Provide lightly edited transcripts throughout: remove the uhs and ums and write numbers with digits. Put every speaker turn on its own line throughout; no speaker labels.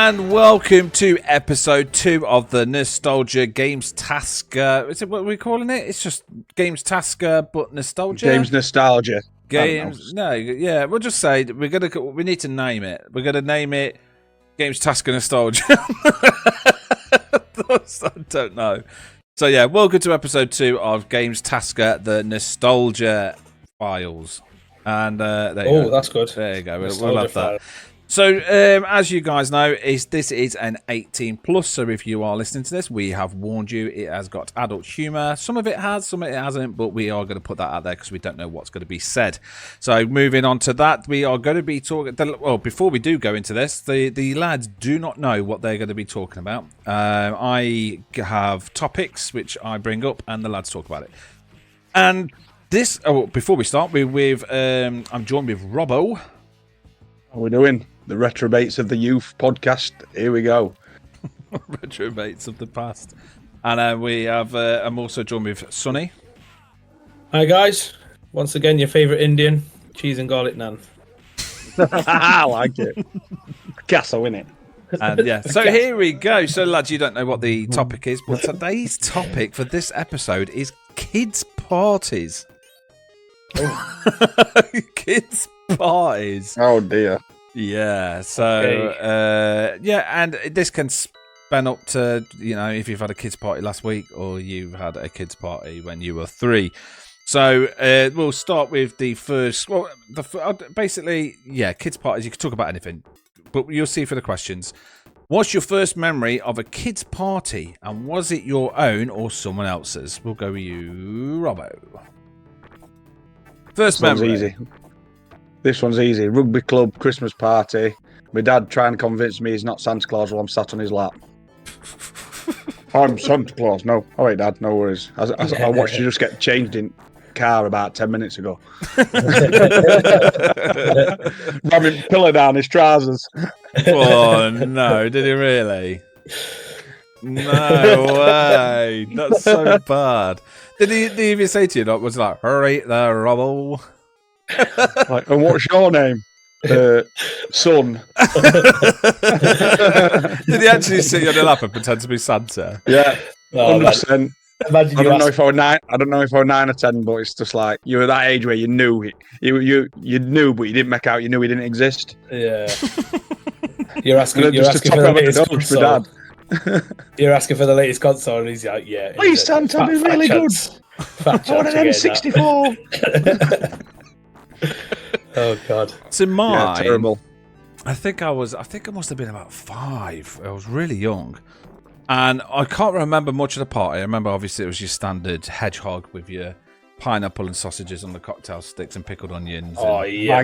And welcome to episode 2 of the Nostalgia Games Tasker. Is it what we're calling it? It's just Games Tasker, but Nostalgia.
Games Nostalgia.
Games. No, yeah. We'll just say we need to name it. We're gonna name it Games Tasker Nostalgia. I don't know. So yeah, welcome to episode 2 of Games Tasker, the Nostalgia Files. And there you go.
That's good.
There you go. We'll love that. So, as you guys know, this is an 18 plus. So, if you are listening to this, we have warned you. It has got adult humour. Some of it has, some of it hasn't. But we are going to put that out there because we don't know what's going to be said. So, moving on to that, we are going to be talking. Well, before we do go into this, the lads do not know what they're going to be talking about. I have topics which I bring up, and the lads talk about it. And this, before we start, I'm joined with Robbo.
How are we doing? The Retrobates of the Youth podcast. Here we go.
Retrobates of the past. And we have, I'm also joined with Sonny.
Hi guys. Once again, your favourite Indian, cheese and garlic naan.
I like it. Picasso, innit?
And yeah, so here we go. So lads, you don't know what the topic is, but today's topic for this episode is kids' parties. Kids' parties.
Oh dear.
Yeah, so and this can span up to, if you've had a kids party last week or you've had a kids party when you were 3. So we'll start with the first. Well, basically, kids parties. You can talk about anything, but you'll see for the questions. What's your first memory of a kids party, and was it your own or someone else's? We'll go with you, Robbo. First memory.
Easy. This one's easy. Rugby club, Christmas party. My dad trying to convince me he's not Santa Claus while I'm sat on his lap. I'm Santa Claus. No. Oh, wait, Dad, no worries. I watched you just get changed in car about 10 minutes ago. Ramming pillow down his trousers.
Oh, no. Did he really? No way. That's so bad. Did he even say to you, was it like, hurry there, Robbo?
Like, and what's your name? Son.
Did he actually sit you on the lap and pretend to be Santa?
Yeah, 100%.
I don't
know if I were 9. I don't know if I were 9 or 10, but it's just like you were that age where you knew you knew, but you didn't make out. You knew he didn't exist.
Yeah. You're asking for the latest console. You're asking for the latest console, and he's like, "Yeah,
please, Santa, be really good. I want an M64."
Oh God!
So mine,
terrible.
I think I must have been about 5. I was really young, and I can't remember much of the party. I remember obviously it was your standard hedgehog with your pineapple and sausages on the cocktail sticks and pickled onions.
Oh
and,
yeah,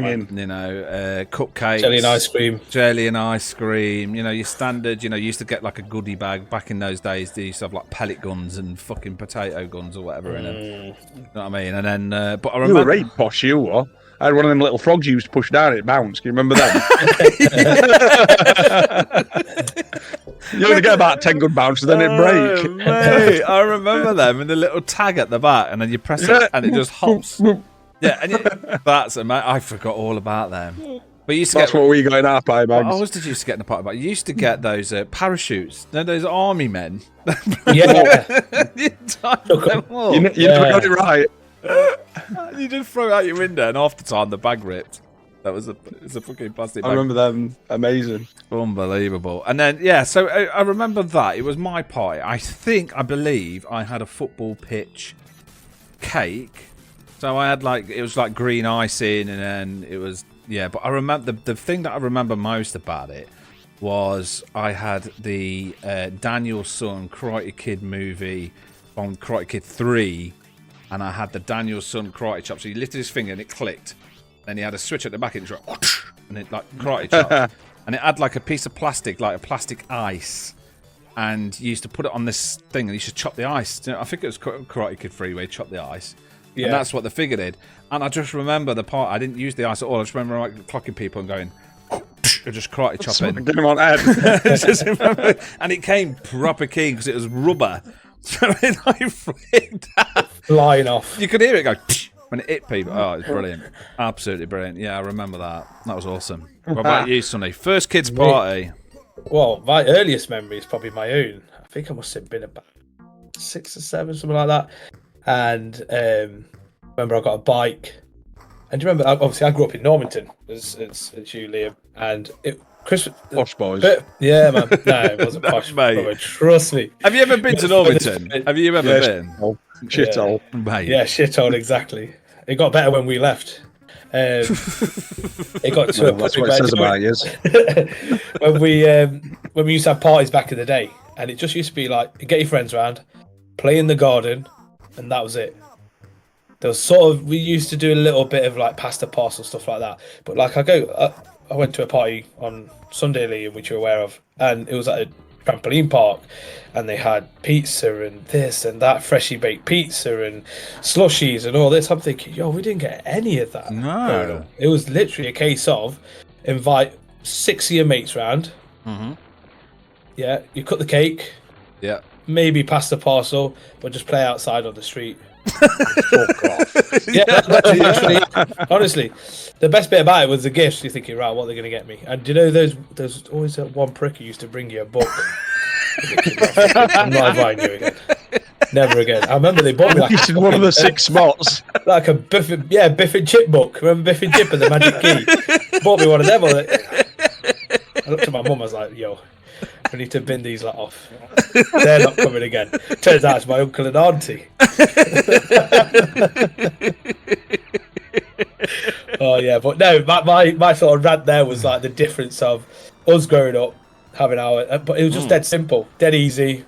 cupcakes,
jelly and ice cream.
Your standard. You used to get like a goodie bag back in those days. They used to have like pellet guns and fucking potato guns or whatever in them. You know what I mean? And then, but I remember.
You were right, posh, you were. I had one of them little frogs you used to push down, it bounced. Can you remember them? You only get about 10 good bounces, then it break.
Mate, I remember them and the little tag at the back, and then you press it and it just hops. Yeah, and that's amazing. I forgot all about them. But you used to
that's what we got in our pie bags.
What else did you used to get in the party bag? You used to get those parachutes. No, those army men.
Yeah.
You took them all.
You never got it right.
You just throw it out your window, and half the time the bag ripped. It's a fucking plastic bag.
I remember them. Amazing.
Unbelievable. And then, so I remember that. It was my party. I believe I had a football pitch cake. So I had it was like green icing, and then it was, but I remember the thing that I remember most about it was I had the Daniel Son Karate Kid movie on Karate Kid 3. And I had the Daniel Son karate chop. So he lifted his finger and it clicked. Then he had a switch at the back and it just and it like karate chop. And it had like a piece of plastic, like a plastic ice. And you used to put it on this thing and you used to chop the ice. I think it was Karate Kid 3 where you chop the ice. Yeah. And that's what the figure did. And I just remember the part, I didn't use the ice at all. I just remember clocking people and going, just karate chopping.
Get him on head.
And it came proper keen because it was rubber. So it flicked out.
Flying off.
You could hear it go when it hit people. Oh, it's brilliant. Absolutely brilliant. Yeah, I remember that. That was awesome. What about you, Sonny? First kids party.
Well, my earliest memory is probably my own. I think I must have been about 6 or 7, something like that. And remember, I got a bike. And do you remember? Obviously, I grew up in Normanton, as you, Liam. And Christmas.
Posh boys.
Yeah, man. No, it wasn't posh,
mate.
brother, trust me.
Have you ever been to Normanton? Have you ever been?
Shithole.
Mate.
Yeah, shithole, exactly. It got better when we left. It got to a
That's what it says about you.
when we used to have parties back in the day, and it just used to be like, you get your friends around, play in the garden, and that was it. There was we used to do a little bit of like pasta parcel stuff like that, but like I went to a party on Sunday, Lee, which you're aware of, and it was at a trampoline park, and they had pizza and this and that, freshly baked pizza and slushies and all this. I'm thinking, yo, we didn't get any of that.
No.
It was literally a case of invite 6 of your mates round.
Mm-hmm.
Yeah, you cut the cake,
Yeah.
maybe pasta parcel, but just play outside on the street.
Fuck off.
Yeah, that's literally, honestly, the best bit about it was the gifts. You're thinking, right, what are they going to get me? And do you know, there's always that one prick who used to bring you a book. I'm not inviting you again. Never again. I remember they bought me like
one of the 6 spots.
like a Biff and Chip book. Remember Biff and Chip and the Magic Key? Bought me one of them. I looked at my mum. I was like, "Yo, we need to bin these lot off. They're not coming again." Turns out it's my uncle and auntie. Oh yeah, but no, my sort of rant there was like the difference of us growing up, having but it was just dead simple, dead easy.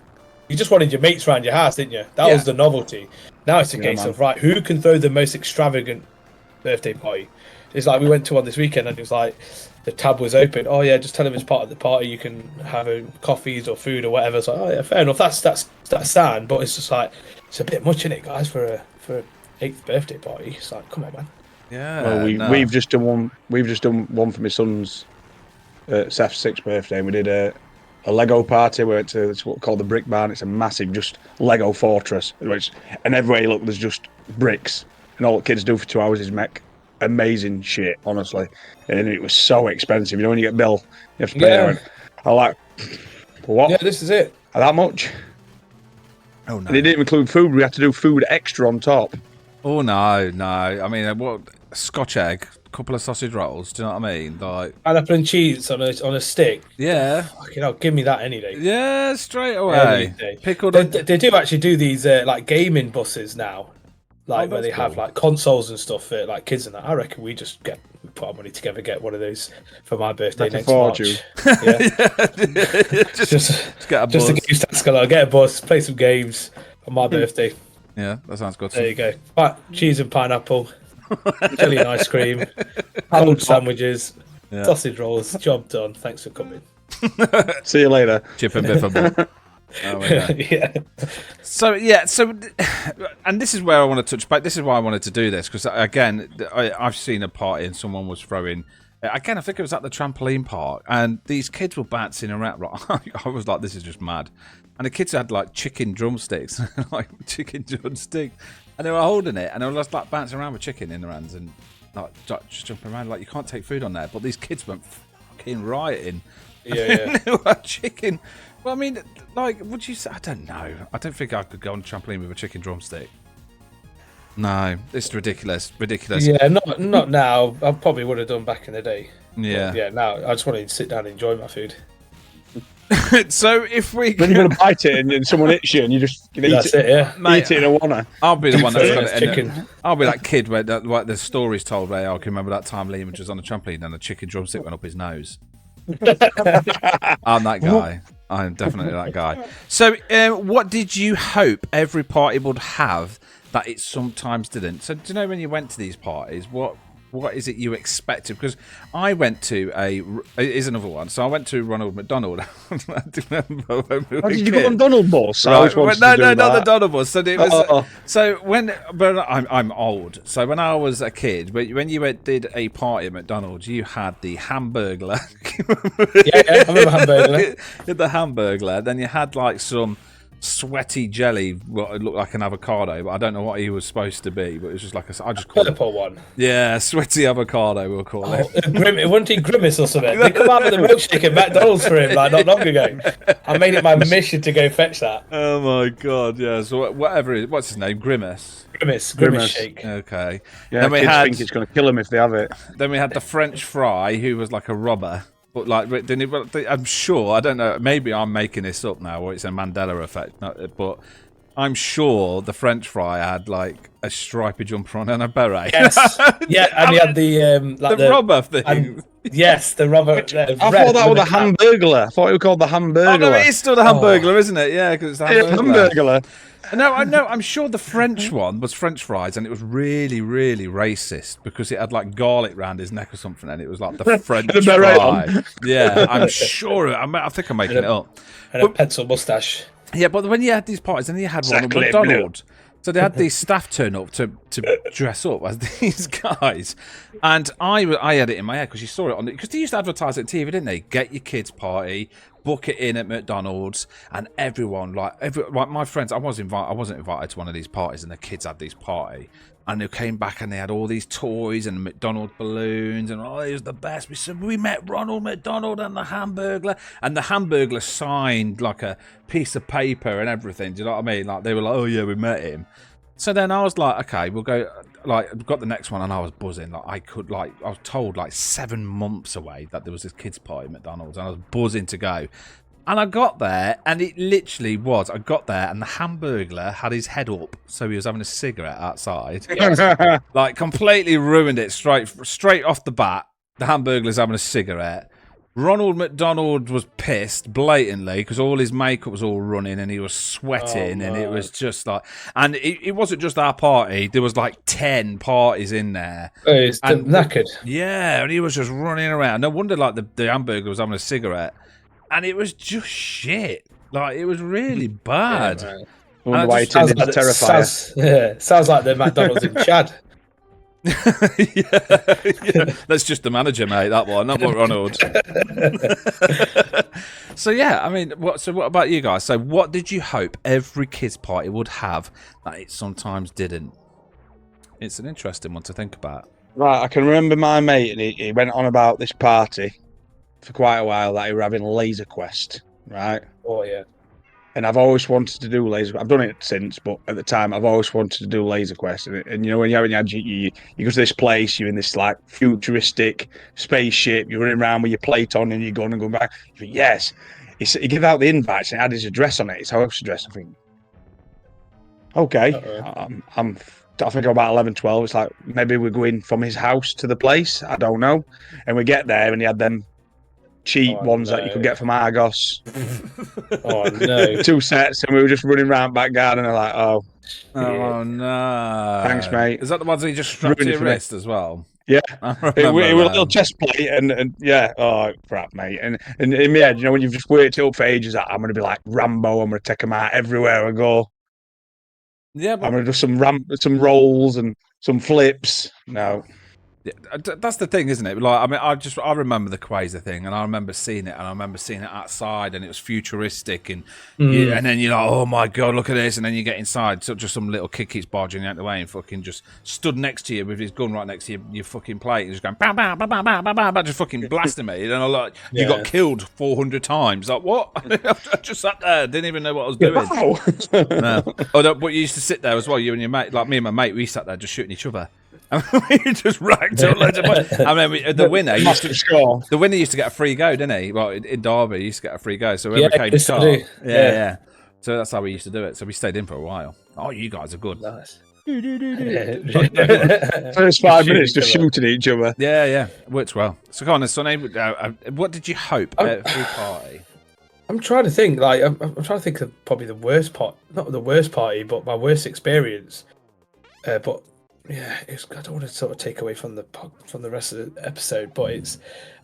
You just wanted your mates around your house, didn't you? That was the novelty. Now it's a case of, right, who can throw the most extravagant birthday party? It's like we went to one this weekend, and it was like the tab was open. Oh yeah, just tell them it's part of the party. You can have coffees or food or whatever. It's like, oh yeah, fair enough. That's sad, but it's just like it's a bit much, isn't it, guys, for a 8th birthday party? It's like, come on, man.
Yeah.
Well, we've just done one. We've just done one for my son's Seth's 6th birthday, and we did a Lego party. We went to what's called the Brick Barn. It's a massive, just Lego fortress, and everywhere you look, there's just bricks, and all the kids do for 2 hours is make amazing shit, honestly. And it was so expensive. You know, when you get bill, you have to pay.
Yeah.
I like, what?
Yeah, this is it.
That much?
Oh no.
And it didn't include food. We had to do food extra on top.
Oh no. I mean, what? Scotch egg, couple of sausage rolls. Do you know what I mean? Like
Pineapple and cheese on a stick.
yeah.
Fucking hell, give me that any day.
Yeah, straight
Any
away.
day.
Pickled.
They do actually do these like gaming buses now, like where they
that's
have
cool.
like consoles and stuff for like kids and that. I reckon we put our money together, get one of those for my birthday
Like a
next March.
fortune.
Yeah.
just get a
Just
buzz.
to get Stascala, get a bus, play some games on my birthday.
Yeah, that sounds good.
There you go. Right, cheese and pineapple, jelly and ice cream, cold sandwiches,
Yeah.
sausage rolls. Job done. Thanks for coming.
See you later.
Chip and biffable. Oh, yeah.
Yeah.
So and this is where I want to touch back. This is why I wanted to do this because again, I've seen a party and someone was throwing. Again, I think it was at the trampoline park, and these kids were bouncing around. I was like, "This is just mad." And the kids had like chicken drumsticks, like chicken drumsticks, and they were holding it, and they were just like bouncing around with chicken in their hands and like just jumping around. Like you can't take food on there, but these kids went fucking rioting.
Yeah.
They were chicken. Well, I mean, like, would you say? I don't know. I don't think I could go on a trampoline with a chicken drumstick. No, it's ridiculous.
Yeah, not now. I probably would have done back in the day.
Yeah.
But yeah, now I just wanted to sit down and enjoy my food.
So if we
Then you're gonna bite it and someone hits you and you just eat
That's
it.
it, yeah.
Mate,
Eat it in a wanna.
I'll be the one that's
Yeah,
got
it's
it.
chicken.
I'll be that kid where like the story's told where I can remember that time Liam was on a trampoline and a chicken drumstick went up his nose. I'm that guy. I'm definitely that guy. So, what did you hope every party would have that it sometimes didn't? So, do you know when you went to these parties, what is it you expected? Because I went to here's another one. So I went to Ronald McDonald. I remember when we were
Did you
kids.
go on Donald bus? I
Right.
always wanted
No,
to do
not the
that.
Donald bus. So it was.
Oh.
So but I'm old. So when I was a kid, when you did a party at McDonald's, you had the Hamburglar.
Yeah, I remember Hamburglar.
You had the Hamburglar. Then you had like some sweaty jelly. Well, it looked like an avocado, but I don't know what he was supposed to be. But it was just like I just called it.
Purple one.
Yeah, sweaty avocado. We'll call it.
It wasn't he Grimace or something? They come out with a milkshake at McDonald's for him like not long ago. I made it my mission to go fetch that.
Oh my god, yeah. So whatever it is, what's his name? Grimace.
Grimace shake.
Okay.
Yeah,
then we
kids
had
think it's going to kill them if they have it.
then we had the French fry, who was like a robber. But like, I'm sure, I don't know, maybe I'm making this up now, or it's a Mandela effect. But I'm sure the French fry had like a stripy jumper on and a beret.
Yes. Yeah, and he had the like
the robber thing.
Yes, the robber.
I thought that was the Hamburglar. I thought it was called the Hamburglar.
Oh no, it is still the Hamburglar, isn't it? Yeah, because it's the
Hamburglar.
No, I know. I'm sure the French one was French fries, and it was really, really racist because it had like garlic round his neck or something, and it was like the French fry. Yeah, I'm sure. I think I'm making it up.
And a pencil mustache.
Yeah, but when you had these parties, and then you had Ronald McDonald. So they had these staff turn up to dress up as these guys, and I had it in my head because you saw it on because they used to advertise it on TV, didn't they? Get your kids' party, book it in at McDonald's, and everyone like my friends. I wasn't invited to one of these parties, and the kids had this party, and they came back and they had all these toys and McDonald's balloons, and it was the best. We said we met Ronald McDonald and the Hamburglar, and the Hamburglar signed like a piece of paper and everything. Do you know what I mean? Like they were like, oh yeah, we met him. So then I was like, okay, we'll go. Like, we got the next one, and I was buzzing. Like, I was told like 7 months away that there was this kids' party at McDonald's, and I was buzzing to go. And I got there, and it literally was. I got there, and the Hamburglar had his head up, so he was having a cigarette outside. Like, completely ruined it straight off the bat. The Hamburglar's having a cigarette. Ronald McDonald was pissed blatantly because all his makeup was all running and he was sweating, and it was just like, and it wasn't just our party. There was like 10 parties in there.
Oh, he's knackered.
Yeah, and he was just running around. No wonder like the Hamburger was having a cigarette, and it was just shit. Like it was really bad.
Yeah, I wonder why he turned into Terrifier.
Sounds like the McDonald's in Chad.
yeah, that's just the manager, mate. That one, not what Ronald. So yeah, I mean, what about you guys? So what did you hope every kids' party would have that it sometimes didn't? It's an interesting one to think about.
Right, I can remember my mate, and he went on about this party for quite a while that he were having Laser Quest, right?
Oh yeah. And
I've always wanted to do Laser. I've done it since, but at the time, I've always wanted to do Laser Quest. And you know, when you go to this place, you're in this like futuristic spaceship. You're running around with your plate on, and you're going and going back. You think, yes. He gave out the invites and had his address on it, his house address. I think, okay, I think I'm about 11, 12. It's like maybe we're going from his house to the place. I don't know. And we get there, and he had them cheap ones that you could get from Argos.
Oh no!
2 sets, and we were just running around back garden, and like,
oh no!
Thanks, mate.
Is that the ones that you just strapped to your wrist as well?
Yeah, it was a little chest plate, and yeah, oh crap, mate. And in my head, you know, when you've just worked it up for ages, I'm gonna be like Rambo. I'm gonna take them out everywhere I go.
Yeah, but...
I'm gonna do some rolls and some flips. No.
Yeah, that's the thing, isn't it? Like, I mean, I remember the Quasar thing, and I remember seeing it, and I remember seeing it outside, and it was futuristic, and and then you're like, oh my god, look at this, and then you get inside, so just some little kid keeps barging out the way and fucking just stood next to you with his gun right next to your fucking plate, and just going bam, bam, bam, bam, bam, bam, bam, just fucking blasting me, and I'm like, you got killed 400 times, like what? I just sat there, didn't even know what I was doing. No. Oh, but you used to sit there as well, you and your mate, like me and my mate, we sat there just shooting each other. We just racked up loads of money. I mean, the winner used to get a free go, didn't he? Well, in Derby, he used to get a free go. So whoever came top, yeah. So that's how we used to do it. So we stayed in for a while. Oh, you guys are good.
Nice.
First 5 minutes just shooting each other.
Yeah, works well. So go on, Sonny. What did you hope at every party?
I'm trying to think. Like, I'm trying to think of probably the worst part. Not the worst party, but my worst experience. But. Yeah, I don't want to sort of take away from the rest of the episode, but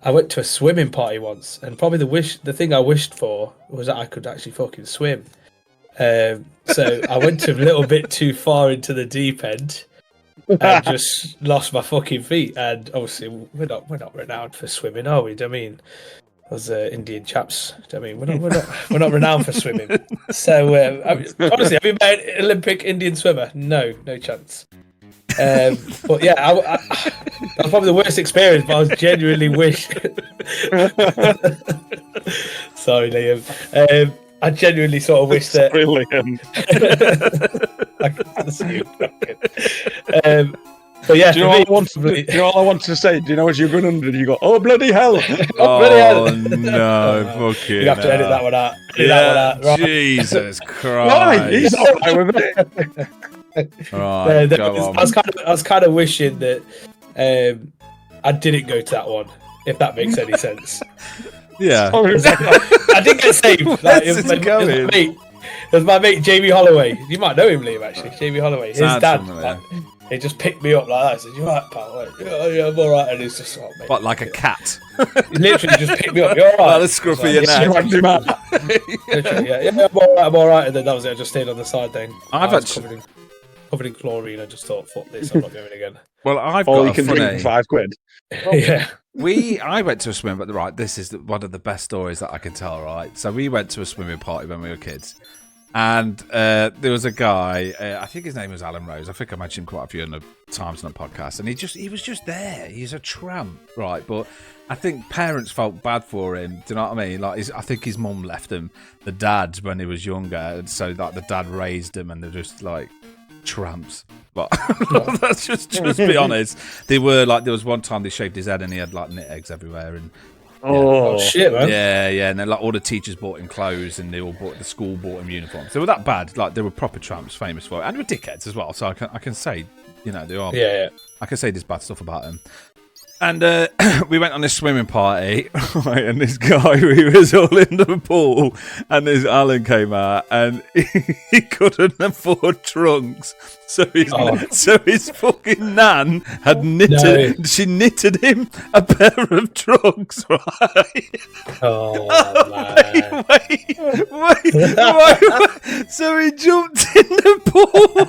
I went to a swimming party once, and probably the thing I wished for was that I could actually fucking swim. So I went a little bit too far into the deep end and just lost my fucking feet. And obviously we're not renowned for swimming, are we? I mean, Us Indian chaps. I mean, we're not renowned for swimming. So honestly, have you met an Olympic Indian swimmer? No chance. But yeah, that was probably the worst experience. But I was genuinely wish. Sorry, Liam. I genuinely sort of wish that.
Brilliant.
I can see you fucking. But yeah,
do you know what I wanted to say? Do you know as you're going under, you go, oh bloody hell!
Oh no, fucking.
You have to edit that one out.
Right. Jesus Christ!
Why? He's all right with it.
Right,
I was kind of wishing that I didn't go to that one, if that makes any sense.
Yeah,
I didn't get saved. Like, it was my mate Jamie Holloway. You might know him, Liam. Actually, Jamie Holloway. His dad. He just picked me up like that. I said, "You right, pal?" Like, yeah, I'm all right. And he's just like,
but like a cat.
He literally just picked me up. You're all right.
Like the scruff of your neck.
I'm all right. And then that was it. I just stayed on the side then.
I've actually
covered in chlorine. I just thought, fuck this, I'm not going again.
Well, I've
all
got
you can drink for £5.
Yeah.
I went to a swim, but right, this is one of the best stories that I can tell. Right, so we went to a swimming party when we were kids. And there was a guy, I think his name was Alan Rose. I think I mentioned him quite a few times on the podcast. And he was just there. He's a tramp, right? But I think parents felt bad for him. Do you know what I mean? Like, I think his mum left him the dad when he was younger. And so, like, the dad raised him and they're just, like, tramps. But that's just be honest. They were, like, there was one time they shaved his head and he had, like, knit eggs everywhere. And
Oh shit, man!
Yeah, and then like all the teachers bought him clothes, and the school bought him uniforms. They were that bad. Like they were proper tramps, famous for it, and they were dickheads as well. So I can say, you know, they are.
Yeah.
I can say this bad stuff about them. And we went on this swimming party, right, and this guy, he was all in the pool, and this Alan came out, and he couldn't afford trunks, so his fucking nan had knitted. No. She knitted him a pair of trunks, right?
Oh man!
Wait. So he jumped in the pool.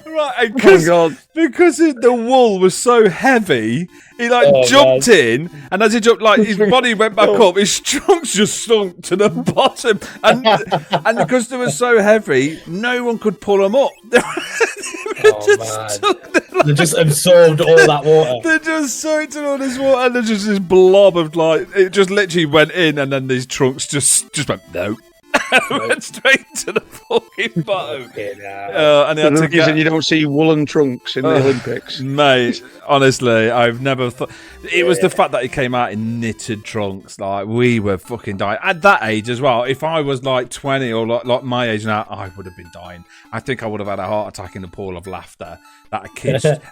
Right, because the wool was so heavy, he jumped in, and as he jumped, like his body went back up, his trunks just sunk to the bottom, and because they were so heavy, no one could pull them up.
They just absorbed all that water.
They just soaked in all this water, and there's just this blob of it just literally went in, and then these trunks just went no. Went straight to the fucking bottom. And
the reason you don't see woolen trunks in the Olympics.
Mate, honestly, I've never thought. It was the fact that he came out in knitted trunks. Like, we were fucking dying. At that age as well, if I was like 20 or like my age now, I would have been dying. I think I would have had a heart attack in the pool of laughter that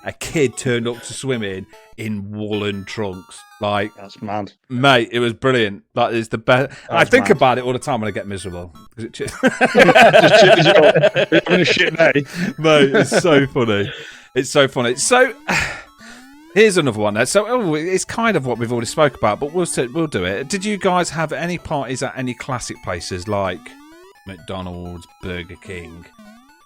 a kid turned up to swimming in woolen trunks. Like,
that's mad,
mate. It was brilliant. That is the best. I think about it all the time when I get miserable.
Just cheers you up. Having a shit day,
mate. It's so funny. It's so funny. So here's another one there. So it's kind of what we've already spoke about, but we'll do it. Did you guys have any parties at any classic places like McDonald's, Burger King?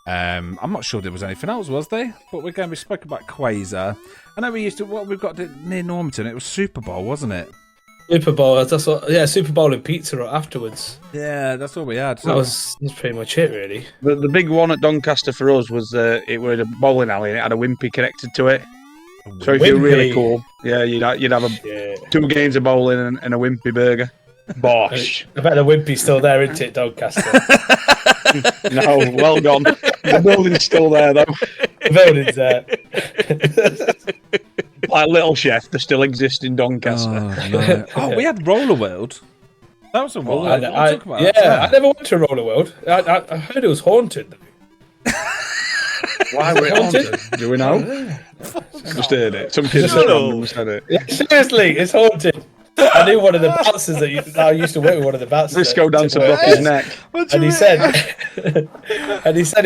I'm not sure there was anything else, was there? But we spoke about Quasar. I know we used to. What we've got near Normanton. It was Super Bowl, wasn't it?
Super Bowl. Super Bowl and pizza afterwards.
Yeah, that's all we had.
So. That's pretty much it, really.
The big one at Doncaster for us was it was a bowling alley and it had a wimpy connected to it. So if you're really cool, yeah, you'd have 2 games of bowling and a wimpy burger. Bosh.
I bet the wimpy's still there, isn't it, Doncaster?
No, well gone. The building's still there, though.
The building's there.
Like Little Chef, they still exist in Doncaster.
Oh, no. We had Roller World. That was a one.
I never went to Roller World. I heard it was haunted.
Why were it haunted? Do we know? Just heard it. Some kids said it.
Yeah, seriously, it's haunted. I knew one of the bouncers I used to work with one of the bouncers.
Disco dancer broke his neck.
And he said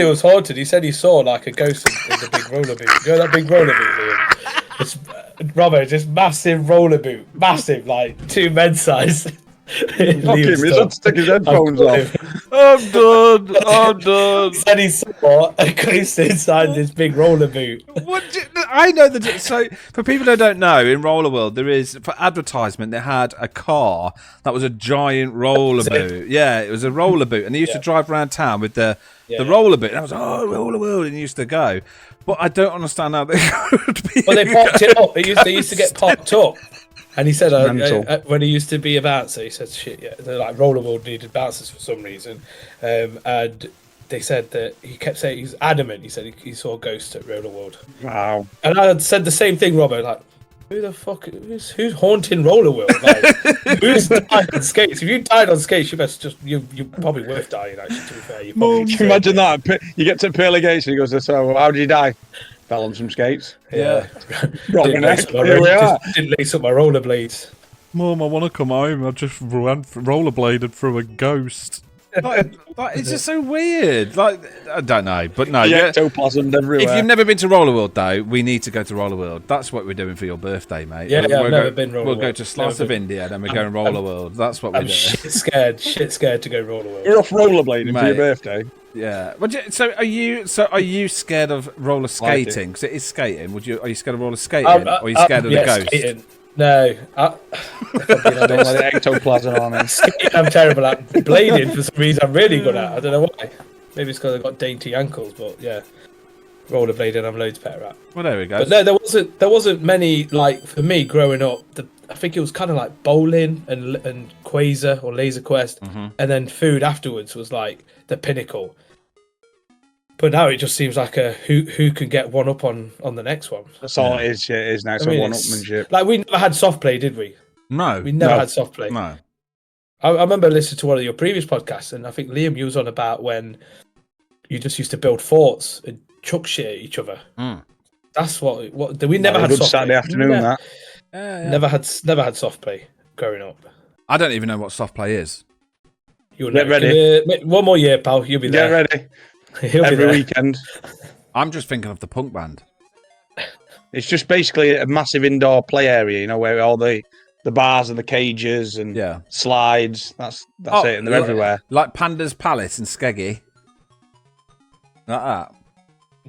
it was haunted. He said he saw like a ghost in the big roller boot. You know that big roller boot, Liam? Robert, just massive roller boot. Massive, like 2 men's size.
Fuck him, he's had to take his headphones off.
I'm done. I'm done.
He said he saw a ghost inside this big roller boot.
I know that. So, for people who don't know, in Roller World, there is, for advertisement, they had a car that was a giant roller boot. Yeah, it was a roller boot. And they used to drive around town with the roller boot. And I was like, oh, Roller World. And he used to go. But I don't understand how they could be.
Well, they popped it up. They used to get popped up. And he said, when he used to be a bouncer, he said, shit, yeah, like Roller World needed bouncers for some reason. And they said that he kept saying, he's adamant, he said he saw ghosts at Roller World.
Wow.
And I had said the same thing, Robbo, like, who the fuck, who's haunting Roller World? Like, who's died on skates? If you died on skates, you're probably worth dying, actually, to be fair.
Can you imagine that? You get to pearly gates and he goes, so how did you die? Fell on some skates.
Yeah.
Didn't lace
up my rollerblades.
Mum, I want to come home. I just rollerbladed through a ghost. It's just so weird. Like, I don't know, but no.
Ectoplasm everywhere.
If you've never been to Roller World, though, we need to go to Roller World. That's what we're doing for your birthday, mate.
Yeah, I've never been Roller World.
We'll go to Slice of India, then we're going Roller World. That's what we're doing.
Shit scared to go Roller World.
You're off rollerblading for your birthday.
Yeah. So are you scared of roller skating? Because it is skating. Are you scared of roller skating, or are you scared of the ghost?
Skating. No,
don't let the ectoplasm on it.
I'm terrible at blading for some reason. I'm really good at. I don't know why. Maybe it's because I've got dainty ankles, but yeah, rollerblading I'm loads better at.
Well, there we go.
But no, there wasn't many, like, for me growing up. I think it was kind of like bowling and Quasar or Laser Quest, and then food afterwards was like the pinnacle. But now it just seems like a who can get one up on the next one.
That's all it is. Yeah, it is now. It's a one-upmanship.
Like, we never had soft play, did we?
No,
we never had soft play.
No.
I remember listening to one of your previous podcasts, and I think Liam, you was on about when you just used to build forts and chuck shit at each other. That's what we never had.
Good
soft
Saturday
play.
afternoon.
Never had soft play growing up.
I don't even know what soft play is.
You'll get ready. One more year, pal. You'll be there.
Get ready. Every weekend.
I'm just thinking of the punk band.
It's just basically a massive indoor play area, you know, where all the bars and the cages and slides. That's it, and they're everywhere.
Like Panda's Palace in Skeggy. Like that.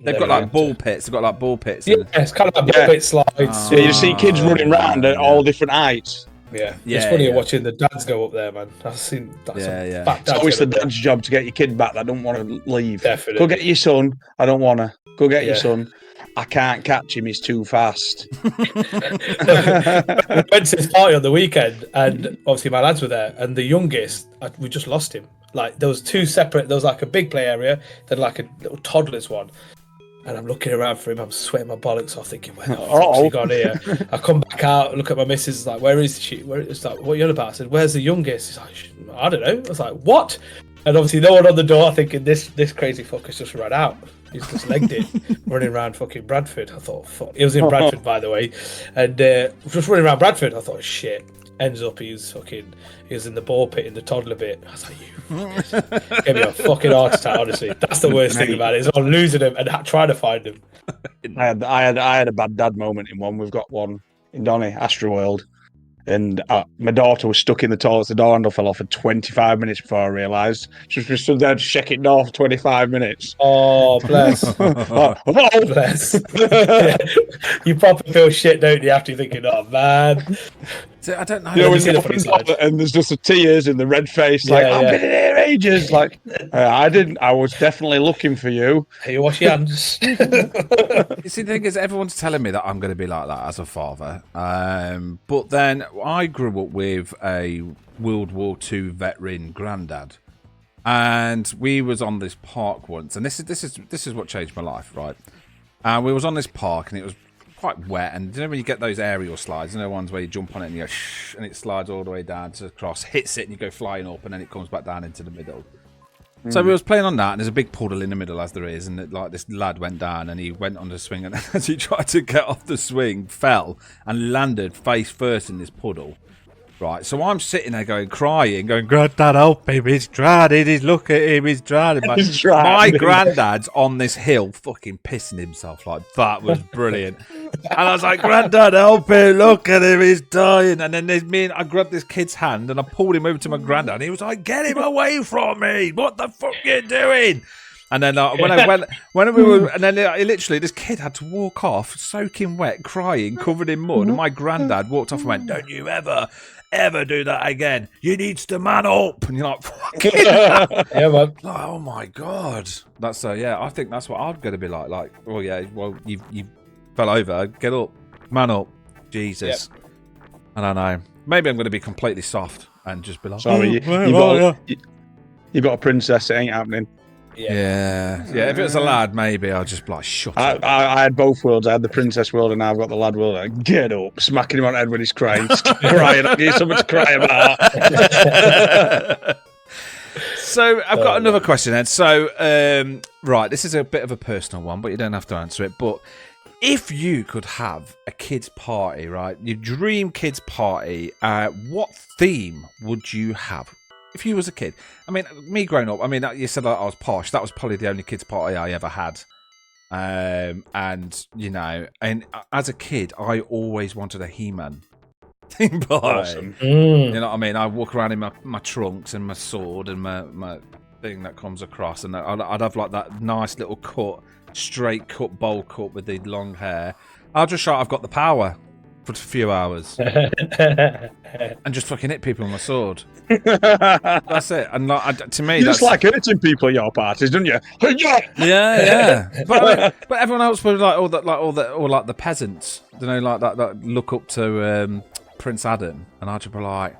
They've got like ball pits. They've got like ball pits.
Yeah, it's kind of like ball pit slides.
Yeah, you see kids running around at all different heights.
Yeah, it's funny watching the dads go up there, man. I've seen that.
It's always the dad's job to get your kid back that don't want to leave.
Definitely.
Go get your son. I don't want to. Go get your son. I can't catch him. He's too fast.
We went to this party on the weekend, and obviously my lads were there, and the youngest, we just lost him. Like, there was two separate. There was like a big play area, then like a little toddler's one. And I'm looking around for him. I'm sweating my bollocks off, thinking, "Where the fuck's he gone here?" I come back out, look at my missus, like, "Where is she?" It's like, "What are you on about?" I said, "Where's the youngest?" He's like, "I don't know." I was like, "What?" And obviously, no one on the door. Thinking this crazy fucker's just run out. He's just legged it, running around fucking Bradford. I thought, fuck. It was in Bradford, by the way, and just running around Bradford. I thought, shit. Ends up, he was in the ball pit in the toddler bit. I was like, you fuckers. Gave me a fucking heart attack, honestly. That's the worst thing about it, is I'm losing him and trying to find him.
I had a bad dad moment in one. We've got one in Donny, Astroworld. And my daughter was stuck in the toilet. The door handle fell off for 25 minutes before I realised. She was just stood there to check it door for 25 minutes.
Oh, bless. Bless. You probably feel shit, don't you, after you're thinking, oh, man.
So, I don't know.
You know, and there's just the tears in the red face, like, I've been in here ages. Like, I didn't. I was definitely looking for you.
Hey, wash your hands.
You see, the thing is, everyone's telling me that I'm going to be like that as a father. But then I grew up with a World War II veteran granddad, and we was on this park once, and this is what changed my life, right? And we was on this park, and it was quite wet, and you know when you get those aerial slides, you know, ones where you jump on it and you go shh, and it slides all the way down to the cross, hits it, and you go flying up, and then it comes back down into the middle. So we was playing on that, and there's a big puddle in the middle, as there is, and like this lad went down, and he went on the swing, and as he tried to get off the swing, fell and landed face first in this puddle. Right, so I'm sitting there crying, going, Granddad, help him, he's drowning, look at him, he's drowning.
He's drowning.
My granddad's on this hill fucking pissing himself. Like, that was brilliant. And I was like, Granddad, help him, look at him, he's dying. And then I grabbed this kid's hand and I pulled him over to my granddad and he was like, get him away from me, what the fuck are you doing? And then when we were, and then literally this kid had to walk off, soaking wet, crying, covered in mud. And my granddad walked off and went, "Don't you ever do that again? You needs to man up." And you're like, "Fucking hell."
Yeah, man.
Like, oh my god, that's yeah. I think that's what I'm gonna be like. Like, oh yeah, well you fell over, get up, man up, Jesus. Yep. I don't know. Maybe I'm gonna be completely soft and just be like,
sorry, you've got a princess. It ain't happening.
Yeah. If it was a lad, maybe I'd just be like, shut up.
I had both worlds. I had the princess world, and now I've got the lad world. Like, get up, smacking him on the head when he's crying. Crying, I'll give you something to cry about.
So I've got another question then. So, right, this is a bit of a personal one, but you don't have to answer it. But if you could have a kids' party, right, your dream kids' party, what theme would you have? If you was a kid, I mean, me growing up, I mean, you said I was posh. That was probably the only kids' party I ever had. And, you know, and as a kid, I always wanted a He-Man theme party.
Awesome.
You know what I mean? I walk around in my trunks and my sword and my thing that comes across. And I'd have like that nice little cut, straight cut, bowl cut with the long hair. I'll just shout I've got the power for a few hours. And just fucking hit people with my sword. That's it. And like, to me,
you just like hurting people at your parties, don't you?
Yeah. But everyone else was like all the peasants, you know, like that look up to Prince Adam, and I'd just be like,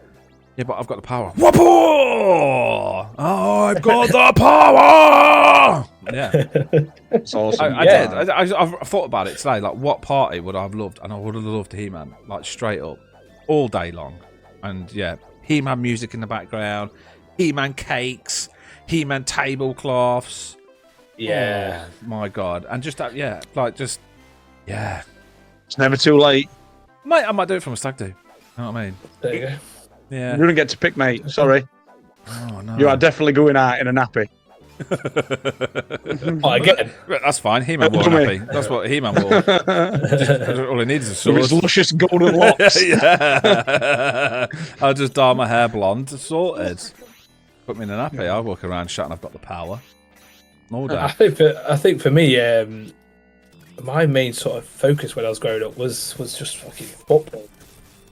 yeah, but I've got the power. Whoopoo! I've got the power. Yeah,
it's awesome.
I did. I thought about it today. Like, what party would I have loved? And I would have loved He-Man, like straight up, all day long. And yeah, He-Man music in the background, He-Man cakes, He-Man tablecloths.
Yeah,
oh, my God, and just that, yeah, like just, yeah.
It's never too late.
I might do it from a stag do. You know what I mean?
there you go.
Yeah.
You didn't get to pick, mate. Sorry.
Oh no.
You are definitely going out in a nappy.
Oh, again.
That's fine. He-Man wore happy. That's what He-Man wore. All he needs is a sword.
With his luscious golden locks.
Yeah. I'll just dye my hair blonde, sorted. Put me in a nappy. I'll walk around shouting I've got the power. All day.
I think for me, my main sort of focus when I was growing up was just fucking football.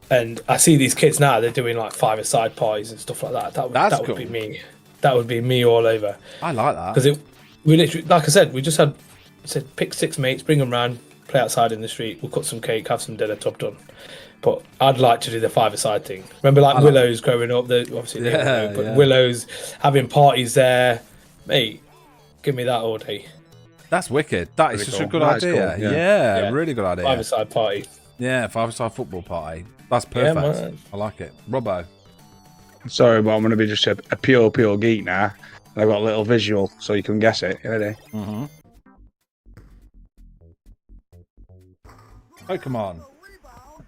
And I see these kids now, they're doing like five-a-side parties and stuff like that. That would
cool.
be me. That would be me all over.
I like that.
Because we literally, like I said, we just said pick 6 mates, bring them round, play outside in the street, we'll cut some cake, have some dinner, top done. But I'd like to do the five-a-side thing. Remember like Willow's growing up, Willow's, having parties there. Mate, give me that all day.
That's wicked. That is
Really
such
cool.
a good
That is
idea.
cool,
Yeah, really good idea.
Five-a-side party.
Yeah, five-a-side football party. That's perfect.
Man.
I like it. Robbo.
Sorry, but I'm going to be just a pure geek now. And I've got a little visual so you can guess it. You ready?
Mm-hmm. Pokemon.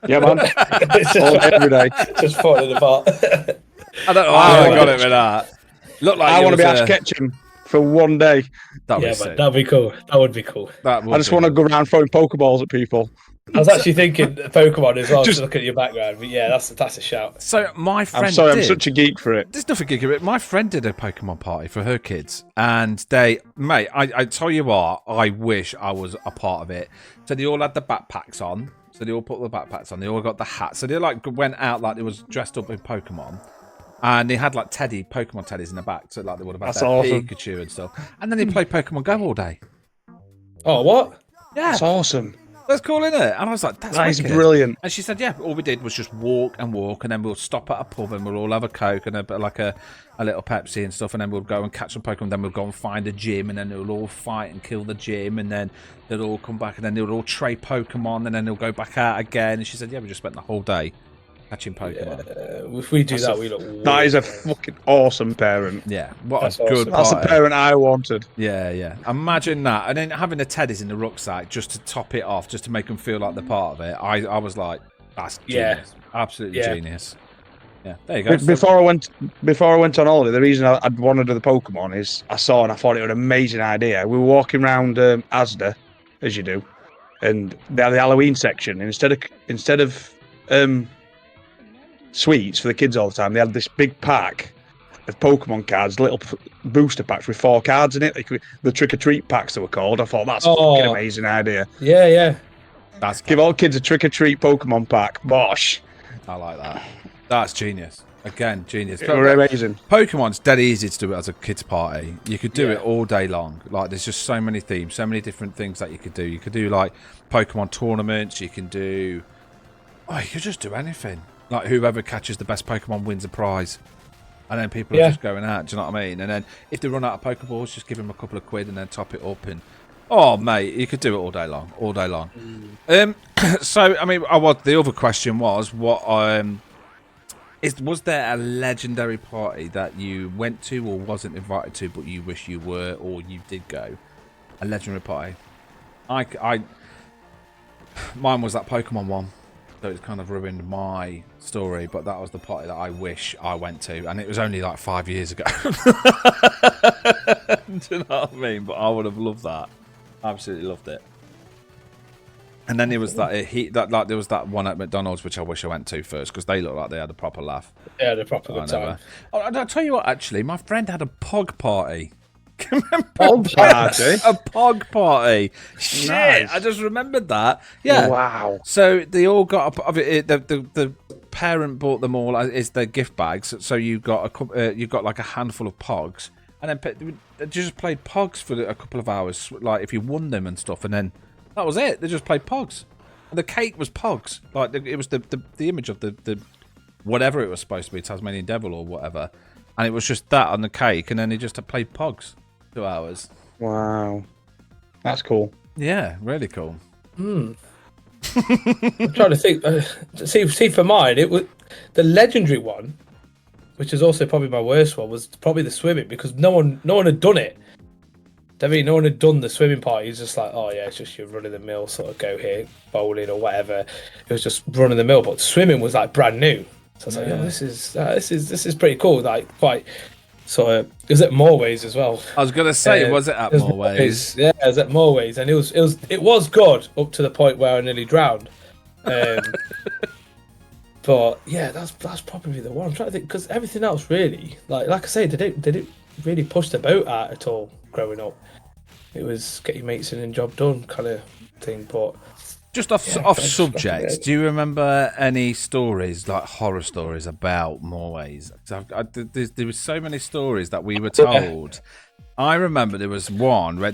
Yeah, man. All day, every day.
Just falling apart.
I don't know how I got it with that. Look like
I want to be Ash Ketchum for one day.
That'd be cool. That would be cool.
I just want to go around throwing Pokeballs at people.
I was actually thinking Pokemon as well, just looking at your background. But yeah, that's a shout.
So my friend
I'm sorry, I'm such a geek for it.
There's nothing geek about it. My friend did a Pokemon party for her kids, and I tell you what, I wish I was a part of it. So they all had the backpacks on. So they all put the backpacks on. They all got the hats. So they like went out like they was dressed up in Pokemon. And they had like Pokemon teddies in the back, so like they would have had
awesome.
Pikachu and stuff. And then they played Pokemon Go all day.
Oh, what?
Yeah,
That's awesome.
that's cool, isn't it? And I was like, that
is brilliant.
And she said, yeah, all we did was just walk, and then we'll stop at a pub and we'll all have a Coke and a little Pepsi and stuff, and then we'll go and catch some Pokemon. Then we'll go and find a gym, and then they'll all fight and kill the gym, and then they'll all come back, and then they'll all trade Pokemon, and then they'll go back out again. And she said, yeah, we just spent the whole day catching Pokemon.
If we do that, we look.
That is a fucking awesome parent.
Yeah, what
That's
a good
awesome.
That's the
party.
parent I wanted.
Yeah. Imagine that. And then having the teddies in the rucksack just to top it off, just to make them feel like they're part of it. I was like, that's genius. Absolutely genius. Yeah, there you go.
Before I went on holiday, the reason I'd wanted to do the Pokemon is I saw and I thought it was an amazing idea. We were walking around Asda, as you do, and they had the Halloween section. And instead of sweets for the kids all the time, they had this big pack of Pokemon cards, little booster packs with 4 cards in it. The trick or treat packs they were called. I thought that's a fucking amazing idea.
Yeah.
Give all kids a trick or treat Pokemon pack. Bosh.
I like that. That's genius. Again, genius.
They were amazing.
Pokemon's dead easy to do it as a kids' party. You could do it all day long. Like, there's just so many themes, so many different things that you could do. You could do like Pokemon tournaments. You can do. Oh, you could just do anything. Like, whoever catches the best Pokemon wins a prize. And then people are just going out. Do you know what I mean? And then if they run out of Pokeballs, just give them a couple of quid and then top it up. And oh, mate, you could do it all day long. All day long. So, I mean, the other question was, was there a legendary party that you went to or wasn't invited to, but you wish you were, or you did go? A legendary party. Mine was that Pokemon one. So it's kind of ruined my story, but that was the party that I wish I went to, and it was only like 5 years ago. Do you know what I mean? But I would have loved that. Absolutely loved it. And then there was there was that one at McDonald's which I wish I went to first because they looked like they had a proper laugh.
Yeah, the proper good time.
I'll tell you what, actually, my friend had a pog party.
Pog party?
A pog party. Shit,
Nice.
I just remembered that. Yeah.
Wow.
So they all got the parent bought them all as their gift bags. So you got like a handful of pogs, and then they just played pogs for a couple of hours. Like if you won them and stuff, and then that was it. They just played pogs. And the cake was pogs. Like it was the image of the whatever it was supposed to be, Tasmanian Devil or whatever, and it was just that on the cake, and then they just played pogs. 2 hours.
Wow. That's cool.
Yeah, really cool.
I'm trying to think. See, for mine, it was the legendary one, which is also probably my worst one, was probably the swimming because no one had done it. I mean, no one had done the swimming party. It's just like, oh yeah, it's just your run of the mill sort of go here, bowling or whatever. It was just run of the mill, but swimming was like brand new. So I was like, oh, this is pretty cool. Like quite. So it was at Moorways as well.
I was gonna say, was it at Moorways?
Yeah, it was at Moorways, and it was good up to the point where I nearly drowned. But yeah, that's probably the one. I'm trying to think because everything else really, like I say, they didn't really push the boat out at all growing up. It was get your mates in and job done kind of thing. But
just off subject, do you remember any stories, like horror stories about Moorways? There was so many stories that we were told. I remember there was one where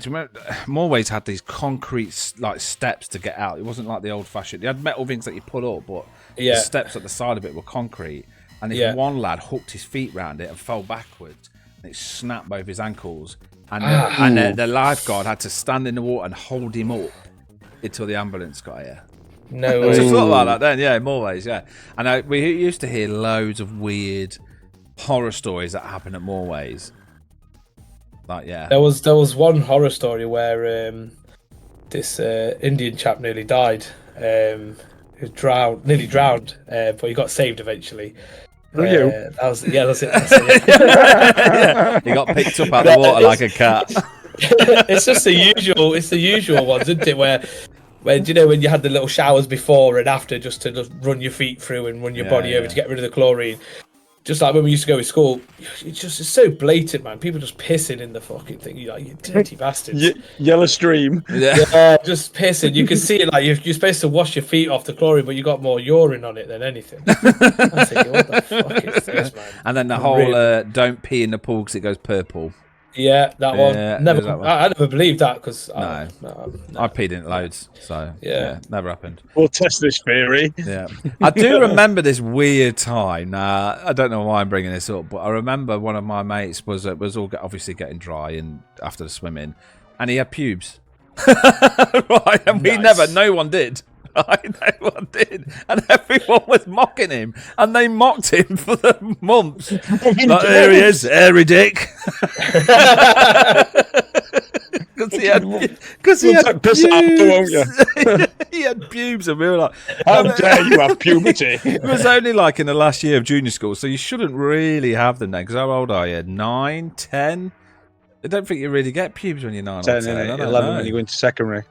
Moorways had these concrete like steps to get out. It wasn't like the old-fashioned. You had metal things that you put up, but the steps at the side of it were concrete. And this one lad hooked his feet round it and fell backwards, and it snapped both his ankles. And the lifeguard had to stand in the water and hold him up until the ambulance got here.
No
way.
way.
I just thought about that then, yeah, Moorways, yeah. And we used to hear loads of weird horror stories that happened at Moorways. Like, yeah.
There was one horror story where this Indian chap nearly died. He was nearly drowned, but he got saved eventually. That's it.
Yeah. He got picked up out of the water like a cat.
It's just the usual. It's the usual ones, isn't it? Where you know when you had the little showers before and after, just to run your feet through and run your body over to get rid of the chlorine. Just like when we used to go to school, it's so blatant, man. People just pissing in the fucking thing. You're like, you dirty bastards.
Yellow stream.
Yeah, just pissing. You can see it like you're supposed to wash your feet off the chlorine, but you got more urine on it than anything. I think, what the fuck is this, man?
And then the whole don't pee in the pool because it goes purple.
Yeah, that one. Never.
That one.
I never believed that because
no. I peed in it loads, so yeah, never happened.
We'll test this theory.
Yeah, I do remember this weird time. I don't know why I'm bringing this up, but I remember one of my mates was all obviously getting dry and after the swimming, and he had pubes. Right, and no one did. No one did, and everyone was mocking him, and they mocked him for the months. Like, there he is, hairy dick. Because he had
piss out, won't you?
pubes. He had pubes, and we were like,
How dare you have puberty?
it was only like in the last year of junior school, so you shouldn't really have them then. Because how old are you? 9, 10? I don't think you really get pubes when you're 9 or 10.
11 when you go into secondary.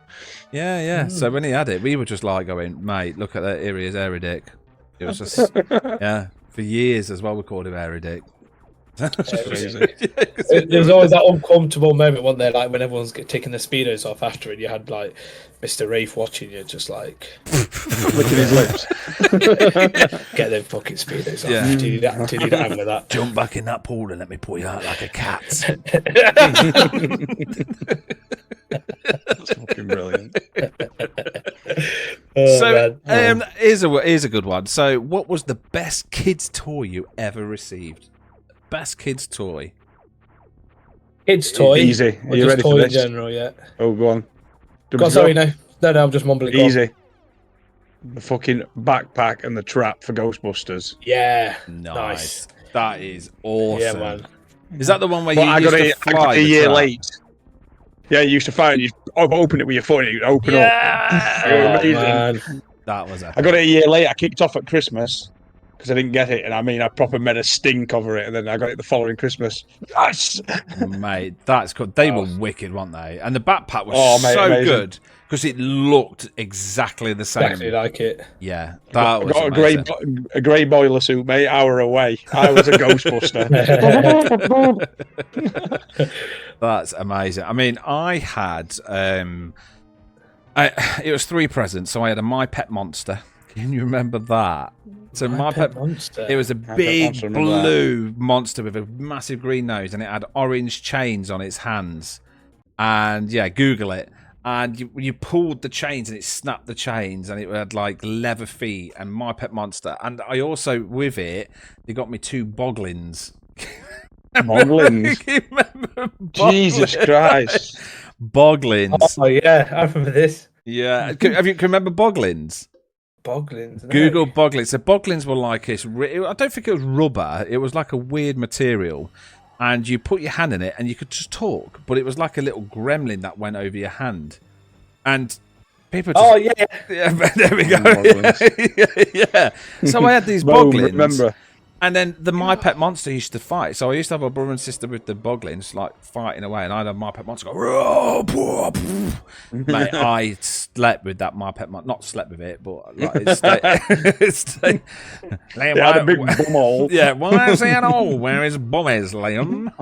Yeah, yeah. So when he had it, we were just like going, mate, look at that. Here he is, hairy dick. It was just, yeah, for years as well, we called him hairy dick.
There's always that uncomfortable moment, wasn't there? Like when everyone's taking their speedos off after it, you had like Mr. Rafe watching you, just like
Licking his lips.
get them fucking speedos off.
Yeah.
Did you not hang with that?
Jump back in that pool and let me pull you out like a cat.
That's fucking brilliant.
So, here's a good one. So, what was the best kids' toy you ever received? Best kids' toy.
Kids' toy.
Easy. Are
Or
you
just
ready
toy
for
in
this?
general, yeah.
Oh, go on.
Go on, sorry, no, I'm just mumbling. Go on.
Easy. The fucking backpack and the trap for Ghostbusters.
Yeah,
Nice. That is awesome.
Yeah, man.
Is that the one where
But
you
I
used
got
to
it
fly
a
the
year
trap?
late. Yeah, you used to fire and you open it with your foot and you'd open up.
Yeah!
It was
Oh,
amazing.
man.
That was
I
epic.
got it a year late. I kicked off at Christmas because I didn't get it. And I mean, I proper made a stink over it. And then I got it the following Christmas. Yes!
Mate, that's good. They were wicked, weren't they? And the backpack was
Mate,
so
amazing.
good because it looked exactly the same.
Exactly like it.
Yeah, that was
got
amazing.
a grey boiler suit, mate. Hour away. I was a Ghostbuster.
That's amazing. I mean, I had it was 3 presents. So I had a My Pet Monster. Can you remember that? So My Pet
Monster.
It was a
Pet
big
Monster, remember that.
blue monster with a massive green nose, and it had orange chains on its hands. And yeah, Google it. And you pulled the chains, and it snapped the chains, and it had like leather feet. And My Pet Monster. And I also, with it, they got me 2 boglins.
Moglins.
You remember
Jesus Christ.
Boglins.
Oh yeah, I remember this.
Yeah. Can you remember boglins?
Boglins. no.
Google boglins. So boglins were like this. I don't think it was rubber. It was like a weird material, and you put your hand in it, and you could just talk. But it was like a little gremlin that went over your hand, and people. Just,
Oh yeah.
yeah, there we go.
Boglins.
Yeah. So I had these
Boom,
boglins.
remember.
And then the My Pet Monster used to fight. So I used to have a brother and sister with the boglins, like fighting away, and I'd have My Pet Monster go. Mate, I slept with that My Pet Monster. Not slept with it, but like it stayed.
They had a big bum hole.
Yeah, why is he at all? Where his bum is, Liam?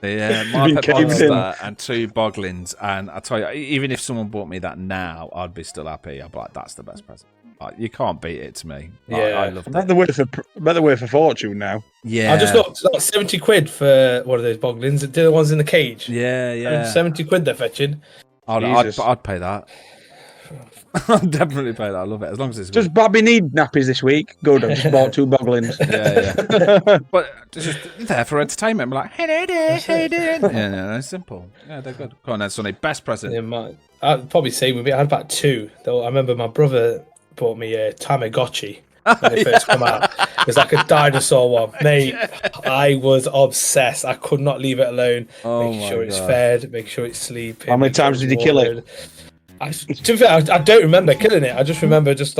Yeah, My
Been
Pet
caved in.
Monster and 2 boglins, and I tell you, even if someone bought me that now, I'd be still happy. I'd be like, that's the best present. Like, you can't beat it to me. Like,
Yeah.
I loved
About
it.
the worth of fortune now.
Yeah,
I just looked like 70 quid for one of those boglins. The ones in the cage.
Yeah, yeah.
70 quid they're fetching.
I'd pay that. I'd definitely pay that. I love it as long as it's
Does Bobby need nappies this week? Good, I've just bought 2 boglins.
Yeah. But it's just there for entertainment. I'm like, hey there, hey there. Yeah, no, it's simple. Yeah, they're good. Go on then, Sonny. Best present.
Yeah, I'd probably say with me, I had about 2. Though I remember my brother bought me a Tamagotchi when they first come out. It was like a dinosaur one. Mate, I was obsessed. I could not leave it alone.
Oh
make
my
sure it's
God.
fed, make sure it's sleeping.
How many
make sure
times
it's
did you kill it?
watered. To be fair, I don't remember killing it. I just remember just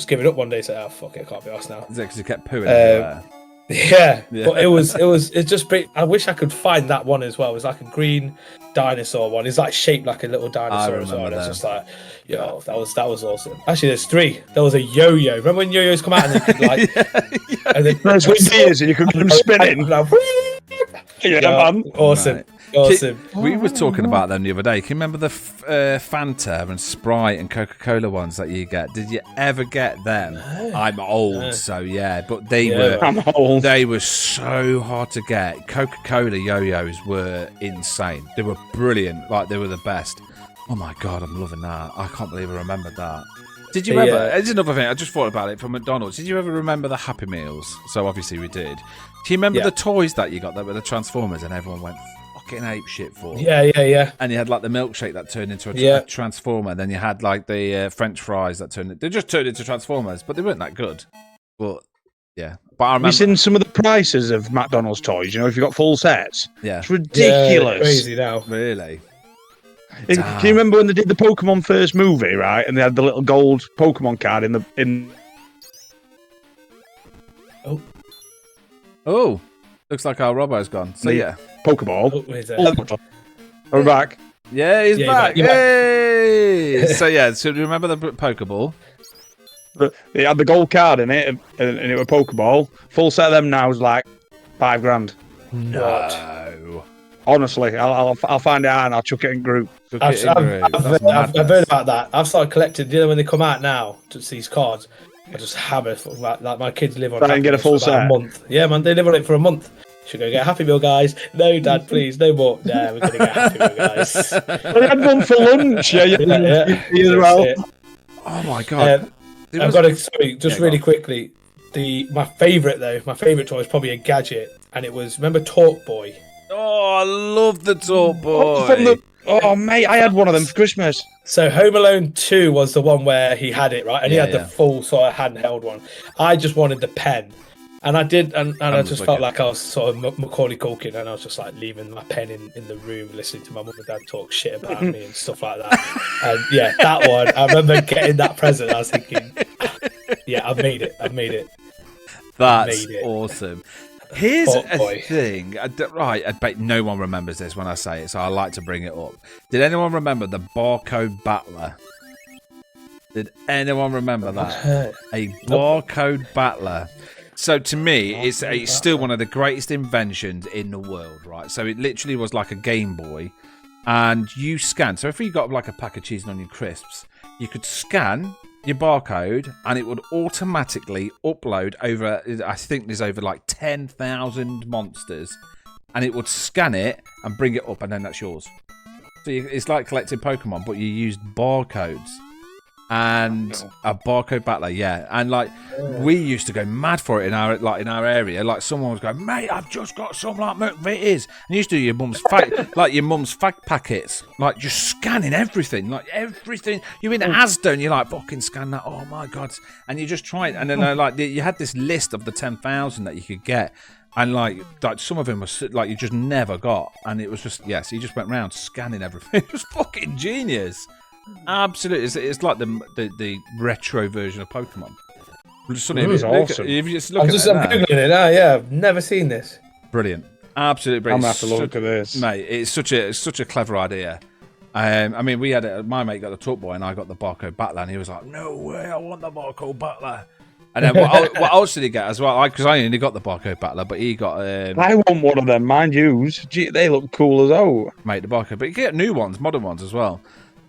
giving up one day. Say, oh fuck it, I can't be asked now.
Is it because you kept pooing everywhere?
Yeah,
Yeah.
but it's just. I wish I could find that one as well. It was like a green dinosaur one. It's like shaped like a little dinosaur as well.
remember
And it's
them.
just like, yo, that was awesome. Actually, there's 3. There was a yo-yo. Remember when yo-yos come out and they could like, and then
Those wing gears and you could get them spinning. Yeah, man.
Awesome.
Right.
Awesome.
We were talking about them the other day. Can you remember the Fanta and Sprite and Coca-Cola ones that you get? Did you ever get them? I'm old, so yeah. But
Yeah.
I'm old.
they were so hard to get. Coca-Cola yo-yos were insane. They were brilliant. Like, they were the best. Oh my God, I'm loving that. I can't believe I remembered that. Did you ever?
Yeah.
It's another thing. I just thought about it from McDonald's. Did you ever remember the Happy Meals? So obviously we did. Do you remember
Yeah.
the toys that you got that were the Transformers and everyone went fucking ape shit for?
Yeah.
And you had like the milkshake that turned into a
Yeah.
Transformer. Then you had like the French fries that they just turned into Transformers, but they weren't that good. But Yeah, but I
Have you
remember.
seen some of the prices of McDonald's toys? You know, if you've got full sets,
Yeah,
it's ridiculous.
Crazy now.
really.
Can you remember when they did the Pokemon first movie, right? And they had the little gold Pokemon card in.
Oh, looks like our Robbo's gone. So yeah,
Pokeball.
Oh, where's that?
We're back.
yeah, he's
Yeah,
back.
you're back.
Yay! So yeah, so do you remember the Pokeball?
But it had the gold card in it, and it was Pokeball. Full set of them now is like $5,000.
No.
Honestly, I'll find it out and I'll chuck it in group.
I've heard about that. I've started collecting. You know, when they come out now, to these cards, I just hammer. Like my kids live on.
Try and get a full
for about
set.
a month. Yeah, man, they live on it for a month. Should go get a Happy Meal, guys. No, Dad, please, no more. Nah, we're gonna get a Happy Meal, guys.
We had one for lunch. Yeah. As well.
Oh my god.
I've got to just really quickly. My favourite toy is probably a gadget, and it was, remember Talk Boy.
Oh, I love the Talk Boy.
Oh, mate, I had one of them for Christmas.
So Home Alone 2 was the one where he had it, right? And he had the full sort of handheld one. I just wanted the pen. And I did, and I just felt like I was sort of Macaulay Culkin, and I was just like leaving my pen in the room, listening to my mum and dad talk shit about me and stuff like that. And yeah, that one, I remember getting that present. I was thinking, yeah, I've made it.
That's awesome. Here's a
Boy.
thing. Right, I bet no one remembers this when I say it, so I like to bring it up. Did anyone remember the barcode battler? Did anyone remember that? A barcode battler. So to me, it's still one of the greatest inventions in the world, right? So it literally was like a Game Boy, and you scan. So if you got like a pack of cheese and onion crisps, you could scan your barcode, and it would automatically upload over. I think there's over like 10,000 monsters, and it would scan it and bring it up, and then that's yours. So it's like collecting Pokemon, but you used barcodes. And a barcode battler, yeah, and like we used to go mad for it in our area. Like someone was going, mate, I've just got some like McVitie's, and you used to do your mum's fag packets, like just scanning everything, like everything. You're in Asda and you're like, fucking scan that, oh my god, and you just try it, and then like you had this list of the 10,000 that you could get. And like some of them was like you just never got, and it was just so you just went around scanning everything. It was fucking genius. Absolutely, it's like the retro version of Pokemon.
It was awesome.
I'm googling it now. Yeah, I've never seen this.
Brilliant, absolutely brilliant.
I'm gonna have to look at this,
mate. It's such a clever idea. I mean, we had my mate got the Talk Boy, and I got the barcode battler, and he was like, "No way, I want the barcode battler." And then what else did he get as well? Because I only got the barcode battler, but he got.
I want one of them, mind you. Gee, they look cool as hell.
Mate, the barcode, but you get new ones, modern ones as well.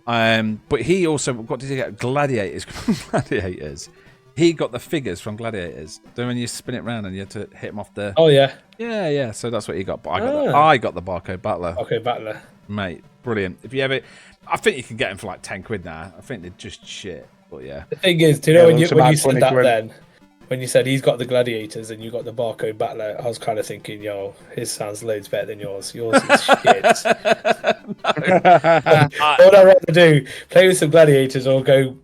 But he also, what did he get? Gladiators. Gladiators. He got the figures from Gladiators. Then when you spin it round and you had to hit him off the.
Oh yeah.
Yeah. So that's what he got. But I got the barcode battler.
Okay, battler.
Mate, brilliant. If you ever, I think you can get them for like £10 now. I think they're just shit. But yeah.
The thing is, do you know when you said that then? When you said he's got the Gladiators and you got the barcode battler, I was kind of thinking, yo, his sounds loads better than yours. Yours is shit. All I'd rather do, play with some Gladiators or go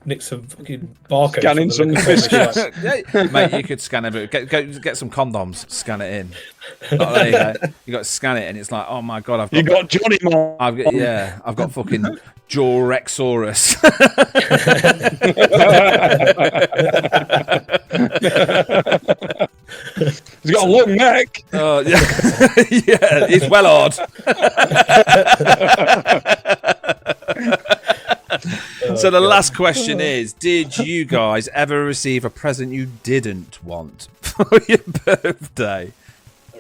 nick some fucking barcodes.
Scanning some biscuits.
Yeah, mate, you could scan everything. Get some condoms, scan it in. Oh, there you go. You got to scan it, and it's like, oh my god,
You got Johnny Mo.
I've got fucking Jawrexaurus.
He's got a long neck.
Oh yeah, yeah, he's well odd. So the last question is, did you guys ever receive a present you didn't want for your birthday?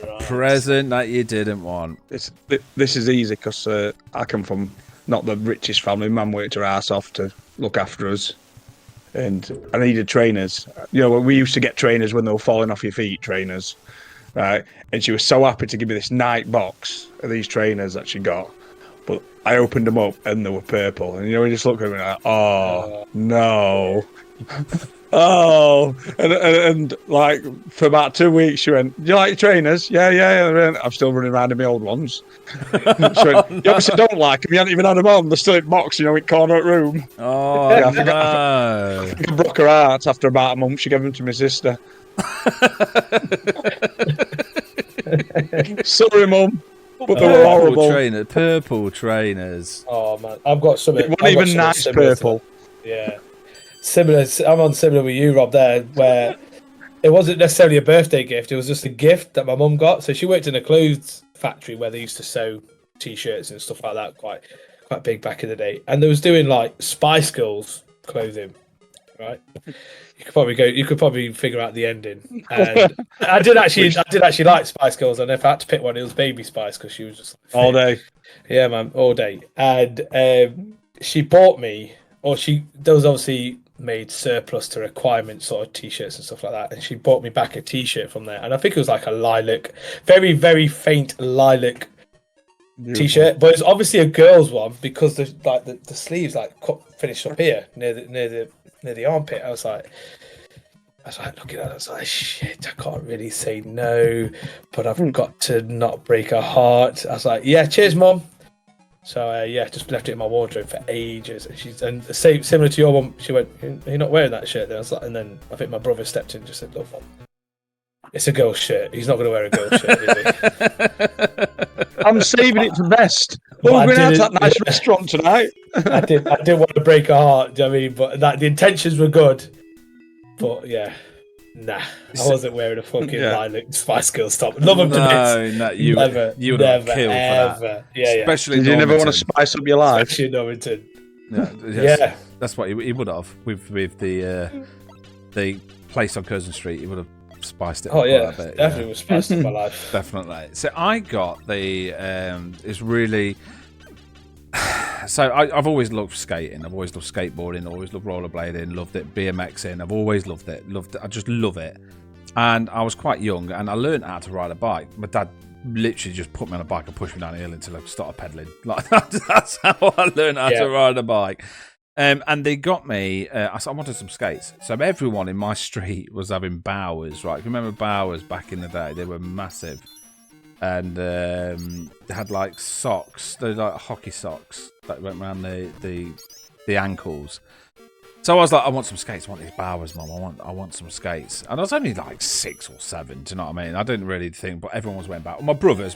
Right. Present that you didn't want.
This is easy because I come from not the richest family. Mum worked her ass off to look after us. And I needed trainers. You know, we used to get trainers when they were falling off your feet, trainers. Right? And she was so happy to give me this night box of these trainers that she got. But I opened them up and they were purple. And, you know, we just looked at me like, oh, no. Oh. And like, for about 2 weeks, she went, do you like your trainers? Yeah. I'm still running around in my old ones. She went, you obviously don't like them. You haven't even had them on. They're still in box, you know, in corner room.
Oh,
yeah, I think I broke her heart after about a month. She gave them to my sister. Sorry, Mum. But they were horrible.
Purple trainers.
Oh man, I've got some.
It wasn't even nice purple.
Yeah, similar. I'm on similar with you, Rob. There, where it wasn't necessarily a birthday gift; it was just a gift that my mum got. So she worked in a clothes factory where they used to sew T-shirts and stuff like that, quite big back in the day. And they was doing like Spice Girls clothing, right? You could probably figure out the ending. And I did actually like Spice Girls, and if I had to pick one, it was Baby Spice because she was just like,
all day.
Yeah, man, all day. And she bought me, those obviously made surplus to requirement sort of T-shirts and stuff like that, and she bought me back a T-shirt from there, and I think it was like a lilac, very very faint lilac T-shirt, but it's obviously a girl's one because the sleeves like finished up here near the armpit. I was like looking at it, I was like, shit, I can't really say no, but I've got to not break her heart. I was like, yeah, cheers, Mum. So just left it in my wardrobe for ages. And similar to your mum, she went, "You're not wearing that shirt." Then I was like, and then I think my brother stepped in and just said, "Look, Mum, it's a girl's shirt. He's not going to wear a girl's shirt, is he?"
I'm saving it for best. We're going out to that nice restaurant tonight.
I did want to break her heart. Do you know what I mean? But the intentions were good. But yeah, nah, I wasn't wearing a fucking lilac Spice Girls top. Love them to bits.
No, you would have killed for that.
Yeah,
especially.
Did you never want to spice up your life?
Especially in Norrington.
Yeah, that's what he would have with the place on Curzon Street. He would have spiced it.
Oh yeah,
a bit,
definitely was spiced up my life.
Definitely. So I got the it's really. So I've always loved skating. I've always loved skateboarding. Always loved rollerblading. Loved it. BMXing. I've always loved it. I just love it. And I was quite young, and I learned how to ride a bike. My dad literally just put me on a bike and pushed me down the hill until I started pedaling. Like that's how I learned how to ride a bike. And they got me. I wanted some skates. So everyone in my street was having Bowers. Right? Remember Bowers back in the day? They were massive. And they had like socks, they were like hockey socks that went around the ankles. So I was like, I want some skates. I want these Bowers, Mum. I want some skates. And I was only like 6 or 7. Do you know what I mean? I didn't really think, but everyone was wearing Bowers.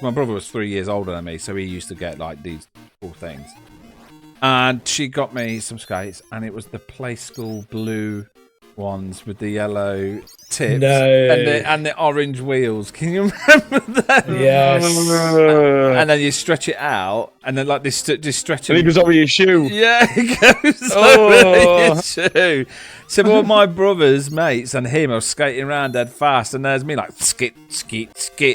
My brother was 3 years older than me, so he used to get like these cool things. And she got me some skates, and it was the Play School blue ones with the yellow tips and the orange wheels. Can you remember that?
Yes.
And then you stretch it out, and then like this stretch.
And it goes over your shoe.
Yeah, it goes over your shoe. So all my brother's mates and him are skating around dead fast, and there's me like skit,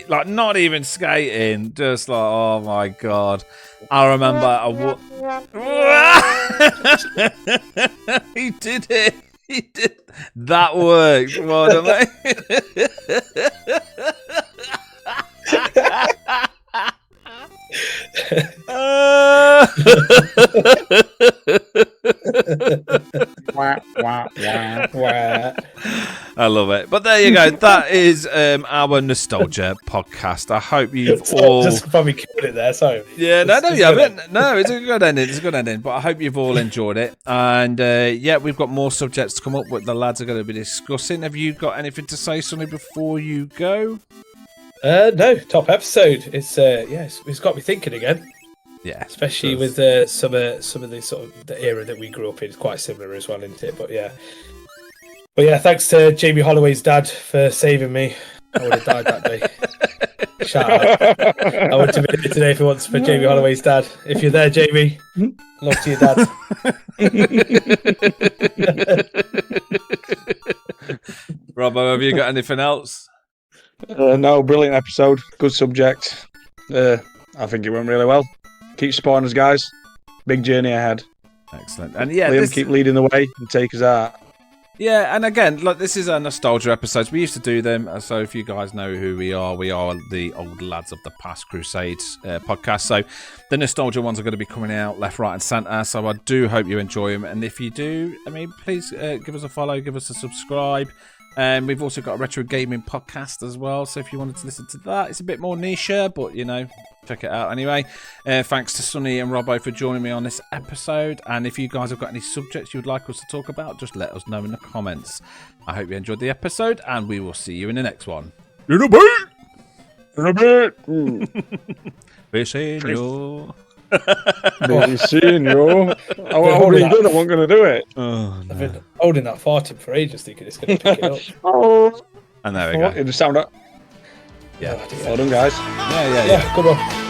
like not even skating, just like, oh my god. I remember he did it. He did. That worked. Well done, mate. I love it. But there you go. That is our nostalgia podcast. I hope you've all
just probably killed it there. Sorry.
Yeah, no, you haven't. No, it's a good ending. It's a good ending. But I hope you've all enjoyed it. And we've got more subjects to come up with. The lads are going to be discussing. Have you got anything to say, Sonny, before you go?
No, top episode. It's got me thinking again.
Yeah,
especially with some of the sort of the era that we grew up in. It's quite similar as well, isn't it? But yeah, thanks to Jamie Holloway's dad for saving me. I would have died that day. Shout out. I wouldn't have been here today if it wasn't for Jamie Holloway's dad. If you're there, Jamie, love to your dad.
Robbo, have you got anything else?
No, brilliant episode. Good subject. I think it went really well. Keep supporting us, guys. Big journey ahead.
Excellent. And yeah,
Liam, keep leading the way and take us out.
Yeah, and again, look, this is a nostalgia episodes. We used to do them, so if you guys know who we are the old lads of the Past Crusades podcast. So the nostalgia ones are going to be coming out left, right, and centre. So I do hope you enjoy them, and if you do, I mean, please give us a follow, give us a subscribe. And we've also got a retro gaming podcast as well. So if you wanted to listen to that, it's a bit more niche, but you know, check it out anyway. Thanks to Sonny and Robbo for joining me on this episode. And if you guys have got any subjects you would like us to talk about, just let us know in the comments. I hope you enjoyed the episode, and we will see you in the next one.
In a bit. In a bit.
We're seeing you.
We're seeing you. I already done. I wasn't going to do it.
Oh,
I've been holding that farting for ages, thinking it's going to pick it up.
Oh.
and there we go.
It just sounded.
Yeah.
Well done, guys.
Yeah.
Yeah, good one.